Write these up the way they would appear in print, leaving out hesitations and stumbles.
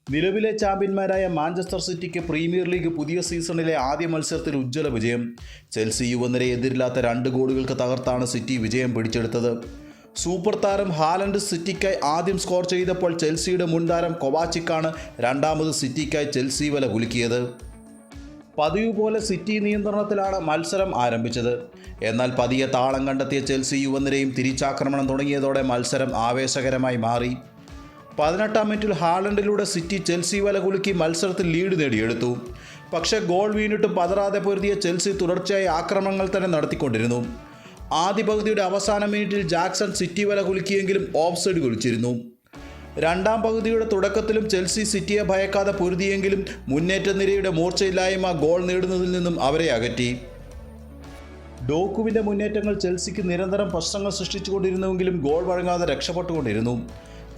നിലവിലെ ചാമ്പ്യന്മാരായ മാഞ്ചസ്റ്റർ സിറ്റിക്ക് പ്രീമിയർ ലീഗ് പുതിയ സീസണിലെ ആദ്യ മത്സരത്തിൽ ഉജ്ജ്വല വിജയം. ചെൽസി യുവനിരയെ എതിരില്ലാത്ത 2 ഗോളുകൾക്ക് തകർത്താണ് സിറ്റി വിജയം പിടിച്ചെടുത്തത്. സൂപ്പർ താരം ഹാലൻഡ് സിറ്റിക്കായി ആദ്യം സ്കോർ ചെയ്തപ്പോൾ ചെൽസിയുടെ മുൻതാരം കൊവാച്ചിക്കാണ് രണ്ടാമത് സിറ്റിക്കായി ചെൽസി വല കുലുക്കിയത്. പതിവ് പോലെ സിറ്റി നിയന്ത്രണത്തിലാണ് മത്സരം ആരംഭിച്ചത്. എന്നാൽ പതിയെ താളം കണ്ടെത്തിയ ചെൽസി യുവനിരയും തിരിച്ചാക്രമണം തുടങ്ങിയതോടെ മത്സരം ആവേശകരമായി മാറി. 18-ാം മിനിറ്റിൽ ഹാലൻഡിലൂടെ സിറ്റി ചെൽസി വല കുലുക്കി മത്സരത്തിൽ ലീഡ് നേടിയെടുത്തു. പക്ഷേ ഗോൾ വീണിട്ടും പതറാതെ പൊരുതിയ ചെൽസി തുടർച്ചയായി ആക്രമണങ്ങൾ തന്നെ നടത്തിക്കൊണ്ടിരുന്നു. ആദ്യ പകുതിയുടെ അവസാന മിനിറ്റിൽ ജാക്സൺ സിറ്റി വല കുലുക്കിയെങ്കിലും ഓഫ് സൈഡ് കുലിച്ചിരുന്നു. രണ്ടാം പകുതിയുടെ തുടക്കത്തിലും ചെൽസി സിറ്റിയെ ഭയക്കാതെ പൊരുതിയെങ്കിലും മുന്നേറ്റ നിരയുടെ മൂർച്ചയില്ലായ്മ ഗോൾ നേടുന്നതിൽ നിന്നും അവരെ അകറ്റി. ഡോക്കുവിൻ്റെ മുന്നേറ്റങ്ങൾ ചെൽസിക്ക് നിരന്തരം പ്രശ്നങ്ങൾ സൃഷ്ടിച്ചുകൊണ്ടിരുന്നുവെങ്കിലും ഗോൾ വഴങ്ങാതെ രക്ഷപ്പെട്ടുകൊണ്ടിരുന്നു.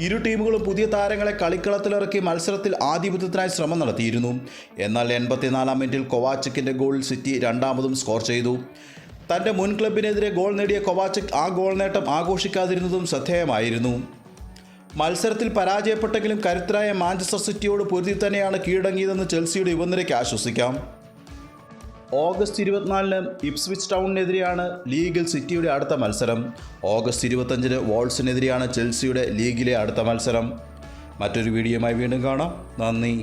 ഇരു ടീമുകളും പുതിയ താരങ്ങളെ കളിക്കളത്തിലിറക്കി മത്സരത്തിൽ ആധിപത്യത്തിനായി ശ്രമം നടത്തിയിരുന്നു. എന്നാൽ 84-ാം മിനിറ്റിൽ കൊവാച്ചിക്കിൻ്റെ ഗോളിൽ സിറ്റി രണ്ടാമതും സ്കോർ ചെയ്തു. തൻ്റെ മുൻ ക്ലബിനെതിരെ ഗോൾ നേടിയ കൊവാച്ചിക് ആ ഗോൾ നേട്ടം ആഘോഷിക്കാതിരുന്നതും ശ്രദ്ധേയമായിരുന്നു. മത്സരത്തിൽ പരാജയപ്പെട്ടെങ്കിലും കരുത്തരായ മാഞ്ചസ്റ്റർ സിറ്റിയോട് പൊരുതി തന്നെയാണ് കീഴടങ്ങിയതെന്ന് ചെൽസിയുടെ യുവനിരയ്ക്ക് ആശ്വസിക്കാം. ഓഗസ്റ്റ് 24-ന് ഇപ്സ്വിച്ച് ടൗണിനെതിരെയാണ് ലീഗിൽ സിറ്റിയുടെ അടുത്ത മത്സരം. ഓഗസ്റ്റ് 25-ന് വോൾസിനെതിരെയാണ് ചെൽസിയുടെ ലീഗിലെ അടുത്ത മത്സരം. മറ്റൊരു വീഡിയോയുമായി വീണ്ടും കാണാം. നന്ദി.